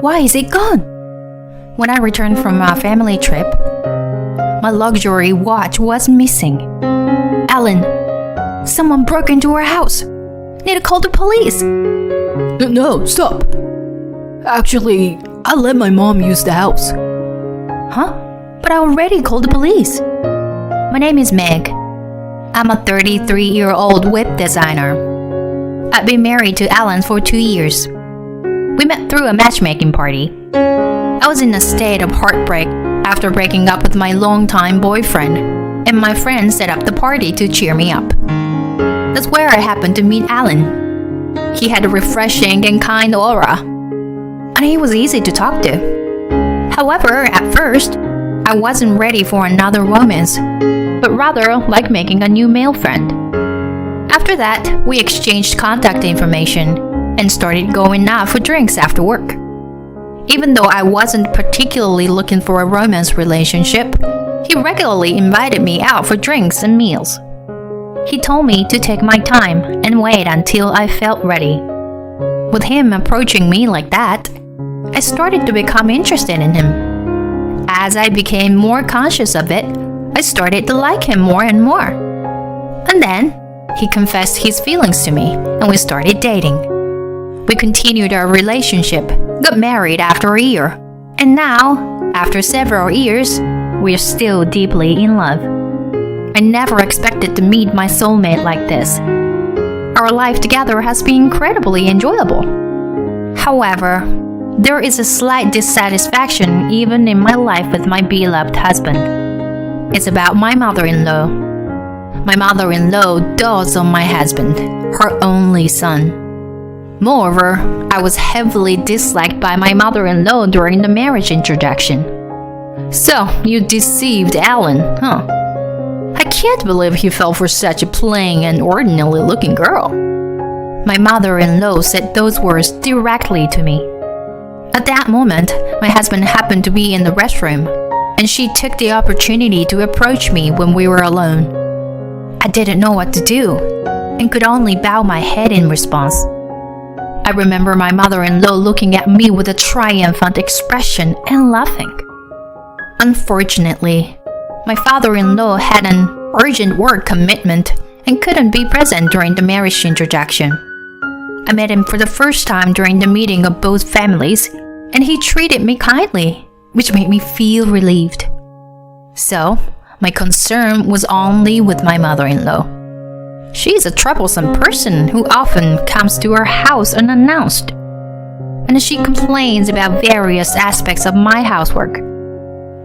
Why is it gone? When I returned from a family trip, my luxury watch was missing. Alan, someone broke into our house. Need to call the police. No, stop. Actually, I let my mom use the house. Huh? But I already called the police. My name is Meg. I'm a 33-year-old web designer. I've been married to Alan for 2 years. We met through a matchmaking party. I was in a state of heartbreak after breaking up with my longtime boyfriend, and my friends set up the party to cheer me up. That's where I happened to meet Alan. He had a refreshing and kind aura, and he was easy to talk to. However, at first, I wasn't ready for another romance, but rather like making a new male friend. After that, we exchanged contact information and started going out for drinks after work. Even though I wasn't particularly looking for a romance relationship, he regularly invited me out for drinks and meals. He told me to take my time and wait until I felt ready. With him approaching me like that, I started to become interested in him. As I became more conscious of it, I started to like him more and more. And then, he confessed his feelings to me, and we started dating. We continued our relationship, got married after a year, and now, after several years, we're still deeply in love. I never expected to meet my soulmate like this. Our life together has been incredibly enjoyable. However, there is a slight dissatisfaction even in my life with my beloved husband. It's about my mother-in-law. My mother-in-law dotes on my husband, her only son. Moreover, I was heavily disliked by my mother-in-law during the marriage introduction. So, you deceived Alan, huh? I can't believe he fell for such a plain and ordinary-looking girl. My mother-in-law said those words directly to me. At that moment, my husband happened to be in the restroom, and she took the opportunity to approach me when we were alone. I didn't know what to do, and could only bow my head in response. I remember my mother-in-law looking at me with a triumphant expression and laughing. Unfortunately, my father-in-law had an urgent work commitment and couldn't be present during the marriage introduction. I met him for the first time during the meeting of both families, and he treated me kindly, which made me feel relieved. So, my concern was only with my mother-in-law. She is a troublesome person who often comes to our house unannounced, and she complains about various aspects of my housework.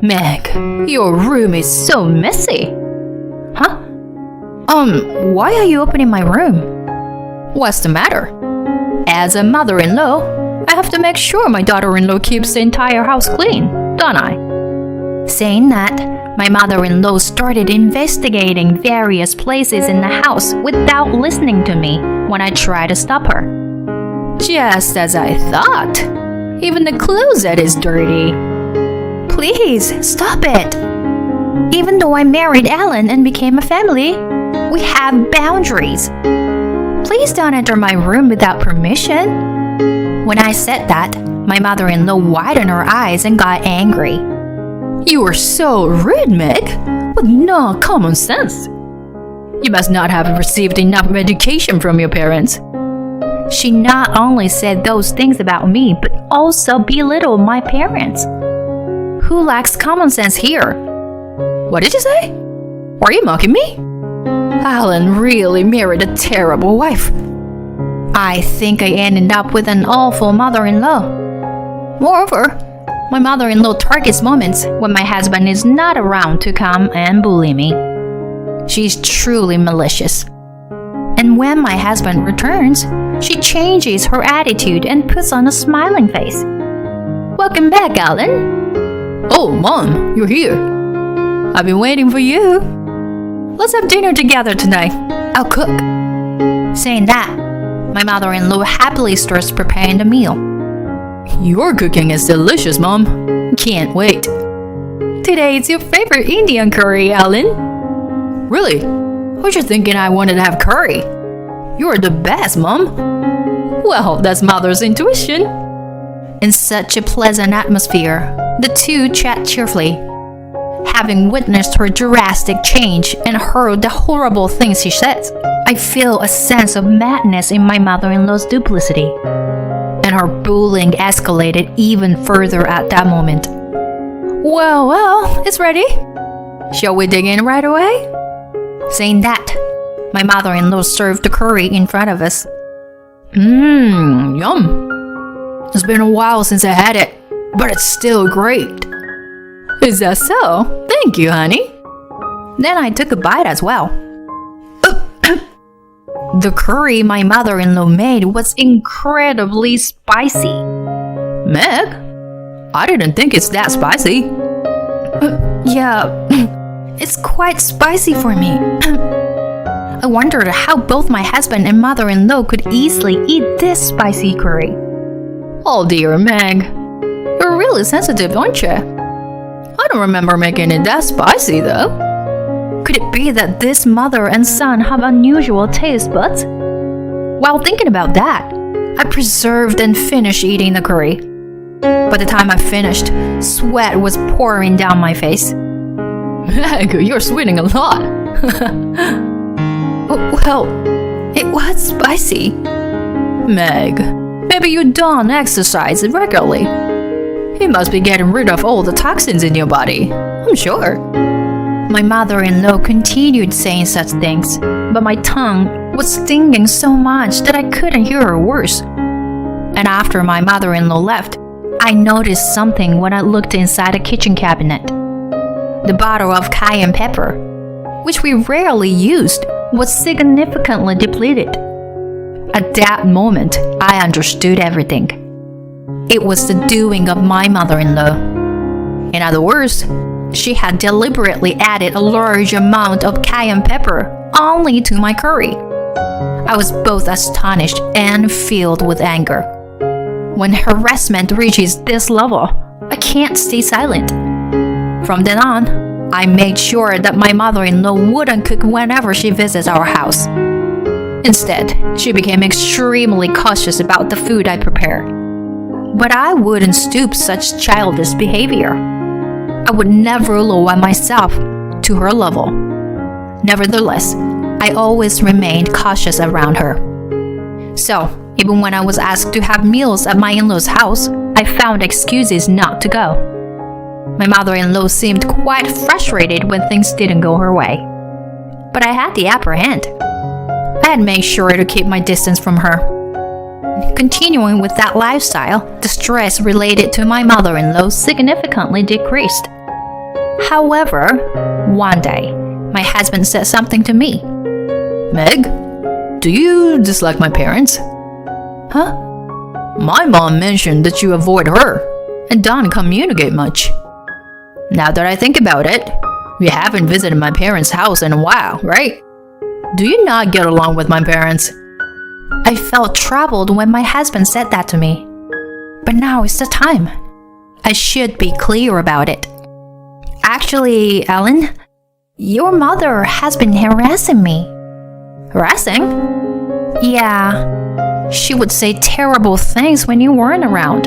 Meg, your room is so messy. Huh? Why are you opening my room? What's the matter? As a mother-in-law, I have to make sure my daughter-in-law keeps the entire house clean, don't I? Saying that, my mother-in-law started investigating various places in the house without listening to me when I tried to stop her. Just as I thought. Even the closet is dirty. Please, stop it. Even though I married Alan and became a family, we have boundaries. Please don't enter my room without permission. When I said that, my mother-in-law widened her eyes and got angry. You are so rude, Meg, with no common sense. You must not have received enough education from your parents. She not only said those things about me, but also belittled my parents. Who lacks common sense here? What did you say? Are you mocking me? Alan really married a terrible wife. I think I ended up with an awful mother-in-law. Moreover, my mother-in-law targets moments when my husband is not around to come and bully me. She's truly malicious. And when my husband returns, she changes her attitude and puts on a smiling face. Welcome back, Alan. Oh, Mom, you're here. I've been waiting for you. Let's have dinner together tonight. I'll cook. Saying that, my mother-in-law happily starts preparing the meal. Your cooking is delicious, Mom. Can't wait. Today it's your favorite Indian curry, Alan. Really? Was you thinking I wanted to have curry? You're the best, Mom. Well, that's Mother's intuition. In such a pleasant atmosphere, the two chat cheerfully. Having witnessed her drastic change and heard the horrible things she says, I feel a sense of madness in my mother-in-law's duplicity. And her bullying escalated even further at that moment. Well, it's ready. Shall we dig in right away? Saying that, my mother-in-law served the curry in front of us. Yum. It's been a while since I had it, but it's still great. Is that so? Thank you, honey. Then I took a bite as well. The curry my mother-in-law made was incredibly spicy. Meg, I didn't think it's that spicy. Yeah, it's quite spicy for me. I wondered how both my husband and mother-in-law could easily eat this spicy curry. Oh dear, Meg. You're really sensitive, aren't you? I don't remember making it that spicy, though. Could it be that this mother and son have unusual taste buds? While thinking about that, I preserved and finished eating the curry. By the time I finished, sweat was pouring down my face. Meg, you're sweating a lot. Well, it was spicy. Meg, maybe you don't exercise regularly. You must be getting rid of all the toxins in your body, I'm sure. My mother-in-law continued saying such things, but my tongue was stinging so much that I couldn't hear her words. And after my mother-in-law left, I noticed something when I looked inside the kitchen cabinet. The bottle of cayenne pepper, which we rarely used, was significantly depleted. At that moment, I understood everything. It was the doing of my mother-in-law. In other words, she had deliberately added a large amount of cayenne pepper only to my curry. I was both astonished and filled with anger. When harassment reaches this level, I can't stay silent. From then on, I made sure that my mother-in-law wouldn't cook whenever she visits our house. Instead, she became extremely cautious about the food I prepare. But I wouldn't stoop such childish behavior. I would never lower myself to her level. Nevertheless, I always remained cautious around her. So, even when I was asked to have meals at my in-laws' house, I found excuses not to go. My mother-in-law seemed quite frustrated when things didn't go her way. But I had the upper hand. I had made sure to keep my distance from her. Continuing with that lifestyle, the stress related to my mother-in-law significantly decreased. However, one day, my husband said something to me. Meg, do you dislike my parents? Huh? My mom mentioned that you avoid her and don't communicate much. Now that I think about it, you haven't visited my parents' house in a while, right? Do you not get along with my parents? I felt troubled when my husband said that to me. But now is the time. I should be clear about it. Actually, Ellen, your mother has been harassing me. Harassing? Yeah. She would say terrible things when you weren't around.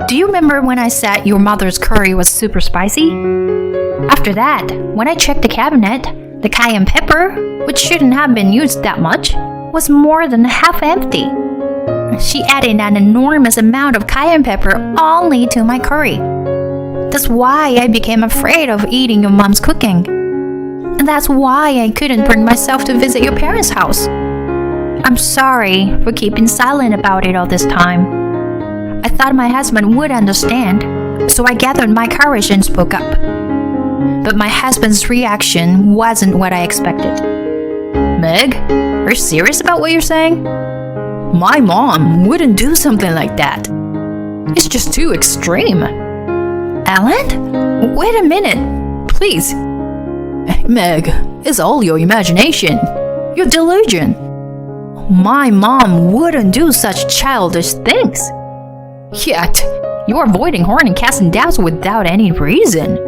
Do you remember when I said your mother's curry was super spicy? After that, when I checked the cabinet, the cayenne pepper, which shouldn't have been used that much, was more than half empty. She added an enormous amount of cayenne pepper only to my curry. That's why I became afraid of eating your mom's cooking. And that's why I couldn't bring myself to visit your parents' house. I'm sorry for keeping silent about it all this time. I thought my husband would understand, so I gathered my courage and spoke up. But my husband's reaction wasn't what I expected. Meg, are you serious about what you're saying? My mom wouldn't do something like that. It's just too extreme. Ellen? Wait a minute, please. Meg, it's all your imagination. Your delusion. My mom wouldn't do such childish things. Yet, you're avoiding her and casting doubts without any reason.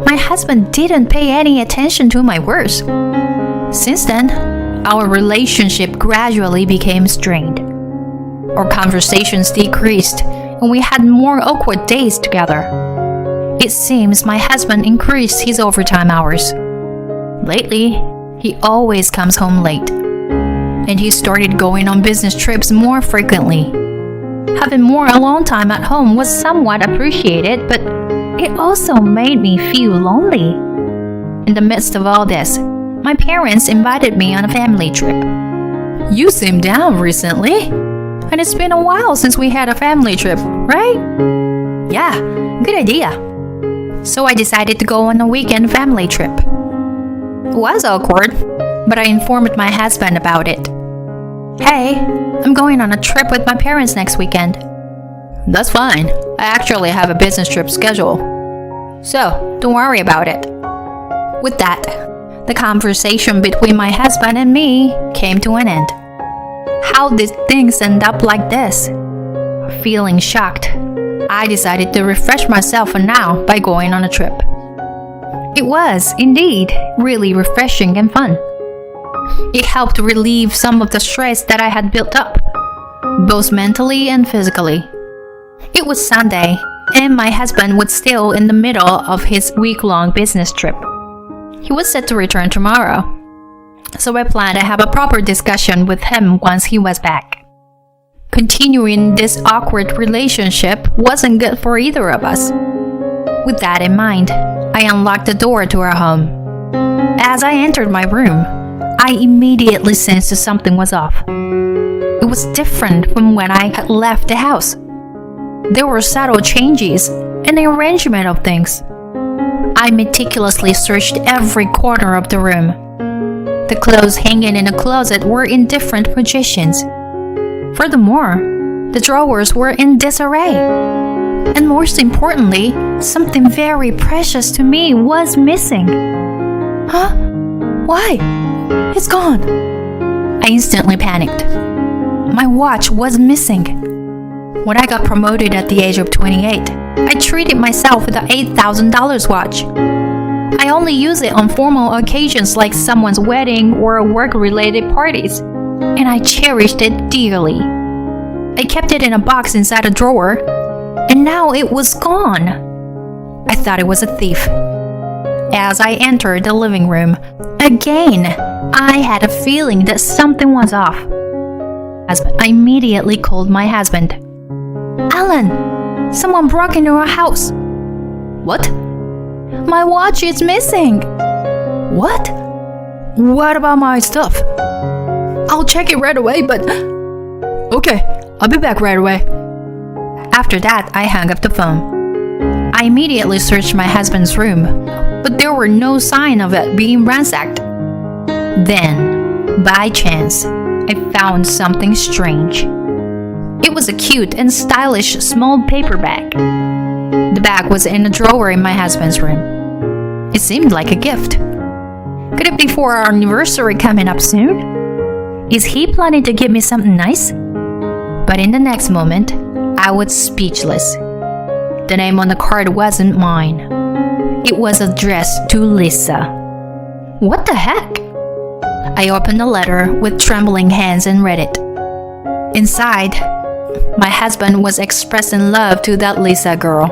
My husband didn't pay any attention to my words. Since then, our relationship gradually became strained. Our conversations decreased, and we had more awkward days together. It seems my husband increased his overtime hours. Lately, he always comes home late, and he started going on business trips more frequently. Having more alone time at home was somewhat appreciated, but it also made me feel lonely. In the midst of all this, my parents invited me on a family trip. You seem down recently, and it's been a while since we had a family trip, right? Yeah, good idea. So I decided to go on a weekend family trip. It was awkward, but I informed my husband about it. Hey, I'm going on a trip with my parents next weekend. That's fine. I actually have a business trip scheduled. So, don't worry about it. With that, the conversation between my husband and me came to an end. How did things end up like this? Feeling shocked, I decided to refresh myself for now by going on a trip. It was, indeed, really refreshing and fun. It helped relieve some of the stress that I had built up, both mentally and physically. It was Sunday, and my husband was still in the middle of his week-long business trip. He was set to return tomorrow, so I planned to have a proper discussion with him once he was back. Continuing this awkward relationship wasn't good for either of us. With that in mind, I unlocked the door to our home. As I entered my room, I immediately sensed that something was off. It was different from when I had left the house. There were subtle changes in the arrangement of things. I meticulously searched every corner of the room. The clothes hanging in the closet were in different positions. Furthermore, the drawers were in disarray. And most importantly, something very precious to me was missing. Huh? Why? It's gone. I instantly panicked. My watch was missing. When I got promoted at the age of 28, I treated myself with an $8,000 watch. I only use it on formal occasions like someone's wedding or work-related parties, and I cherished it dearly. I kept it in a box inside a drawer, and now it was gone. I thought it was a thief. As I entered the living room, again, I had a feeling that something was off. I immediately called my husband. Alan, someone broke into our house. What? My watch is missing. What? What about my stuff? I'll check it right away, but... Okay, I'll be back right away. After that, I hung up the phone. I immediately searched my husband's room, but there were no sign of it being ransacked. Then, by chance, I found something strange. It was a cute and stylish small paper bag. The bag was in a drawer in my husband's room. It seemed like a gift. Could it be for our anniversary coming up soon? Is he planning to give me something nice? But in the next moment, I was speechless. The name on the card wasn't mine. It was addressed to Lisa. What the heck? I opened the letter with trembling hands and read it. Inside, my husband was expressing love to that Lisa girl.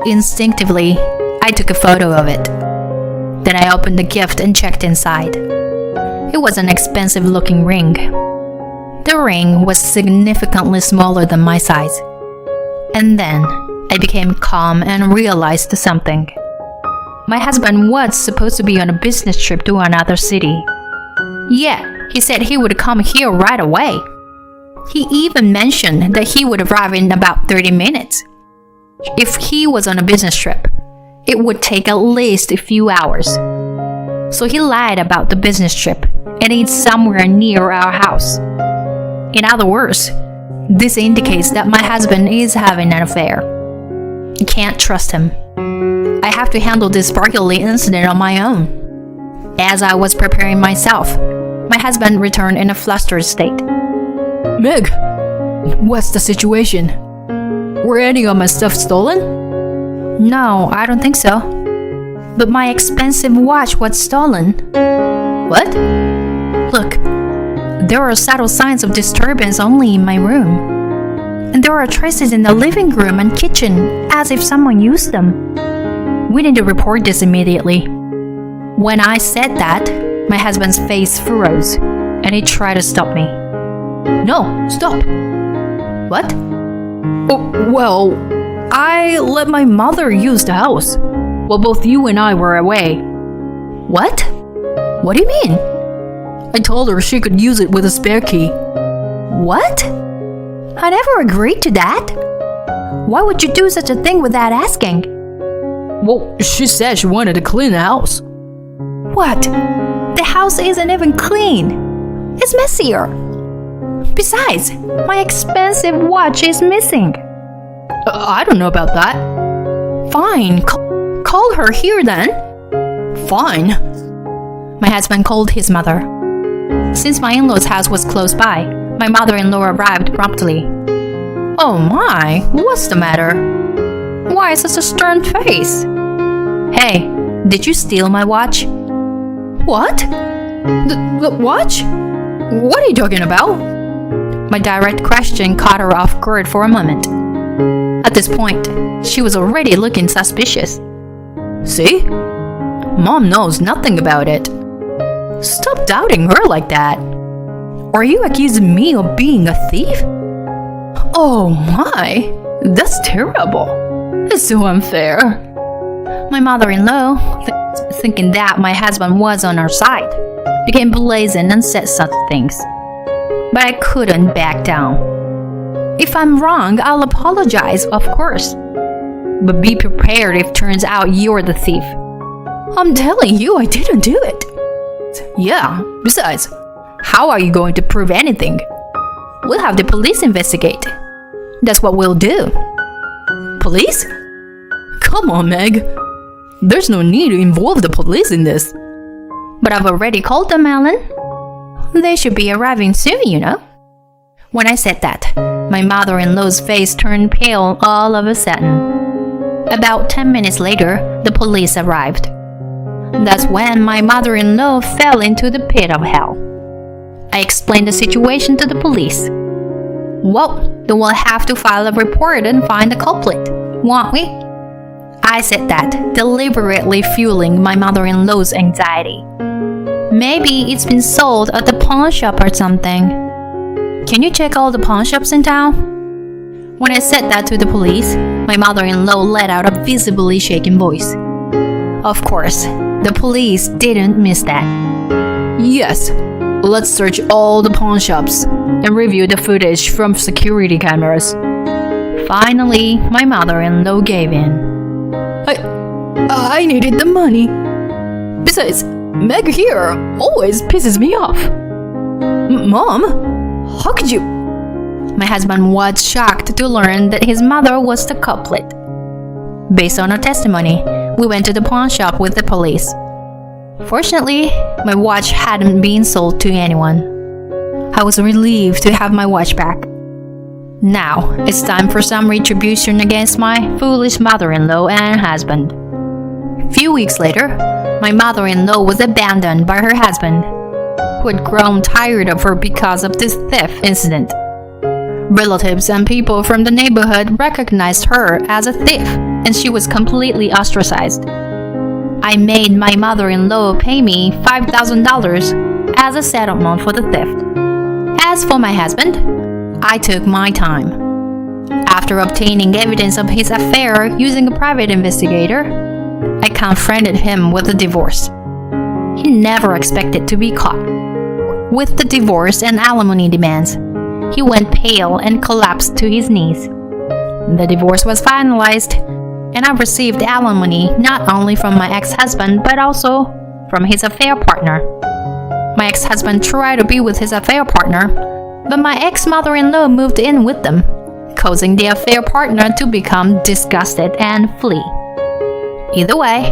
Instinctively, I took a photo of it. Then I opened the gift and checked inside. It was an expensive-looking ring. The ring was significantly smaller than my size. And then I became calm and realized something. My husband was supposed to be on a business trip to another city. Yeah, he said he would come here right away. He even mentioned that he would arrive in about 30 minutes. If he was on a business trip, it would take at least a few hours. So he lied about the business trip, and it's somewhere near our house. In other words, this indicates that my husband is having an affair. I can't trust him. I have to handle this sparkly incident on my own. As I was preparing myself, my husband returned in a flustered state. Meg, what's the situation? Were any of my stuff stolen? No, I don't think so. But my expensive watch was stolen. What? Look, there are subtle signs of disturbance only in my room. and there are traces in the living room and kitchen as if someone used them. We need to report this immediately. When I said that, my husband's face froze, and he tried to stop me. No, stop. What? Oh, well, I let my mother use the house while both you and I were away. What? What do you mean? I told her she could use it with a spare key. What? I never agreed to that. Why would you do such a thing without asking? Well, she said she wanted to clean the house. What? The house isn't even clean. It's messier. Besides, my expensive watch is missing. I don't know about that. Fine, call her here then. Fine. My husband called his mother. Since my in-laws' house was close by, my mother-in-law arrived promptly. Oh my, what's the matter? Why such a stern face? Hey, did you steal my watch? What? The watch? What are you talking about? My direct question caught her off guard for a moment. At this point, she was already looking suspicious. See? Mom knows nothing about it. Stop doubting her like that. Are you accusing me of being a thief? Oh my, that's terrible. It's so unfair. My mother-in-law, thinking that my husband was on our side, became brazen and said such things. But I couldn't back down. If I'm wrong, I'll apologize, of course. But be prepared if it turns out you're the thief. I'm telling you, I didn't do it. Yeah, besides, how are you going to prove anything? We'll have the police investigate. That's what we'll do. Police? Come on, Meg. There's no need to involve the police in this. But I've already called them, Alan. They should be arriving soon, you know. When I said that, my mother-in-law's face turned pale all of a sudden. About 10 minutes later, the police arrived. That's when my mother-in-law fell into the pit of hell. I explained the situation to the police. Well, then we'll have to file a report and find the culprit, won't we? I said that, deliberately fueling my mother-in-law's anxiety. Maybe it's been sold at the pawn shop or something. Can you check all the pawn shops in town? When I said that to the police, my mother-in-law let out a visibly shaken voice. Of course, the police didn't miss that. Yes, let's search all the pawn shops and review the footage from security cameras. Finally, my mother-in-law gave in. I needed the money. Besides, Meg here always pisses me off. Mom, how could you? My husband was shocked to learn that his mother was the culprit. Based on her testimony, we went to the pawn shop with the police. Fortunately, my watch hadn't been sold to anyone. I was relieved to have my watch back. Now, it's time for some retribution against my foolish mother-in-law and husband. Few weeks later, my mother-in-law was abandoned by her husband, who had grown tired of her because of this theft incident. Relatives and people from the neighborhood recognized her as a thief, and she was completely ostracized. I made my mother-in-law pay me $5,000 as a settlement for the theft. As for my husband, I took my time. After obtaining evidence of his affair using a private investigator, I confronted him with a divorce. He never expected to be caught. With the divorce and alimony demands, he went pale and collapsed to his knees. The divorce was finalized, and I received alimony not only from my ex-husband but also from his affair partner. My ex-husband tried to be with his affair partner, but my ex-mother-in-law moved in with them, causing the affair partner to become disgusted and flee. Either way,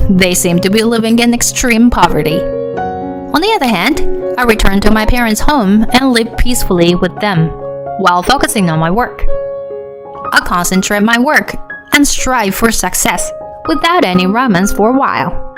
they seem to be living in extreme poverty. On the other hand, I returned to my parents' home and lived peacefully with them, while focusing on my work. I concentrate my work and strive for success without any romance for a while.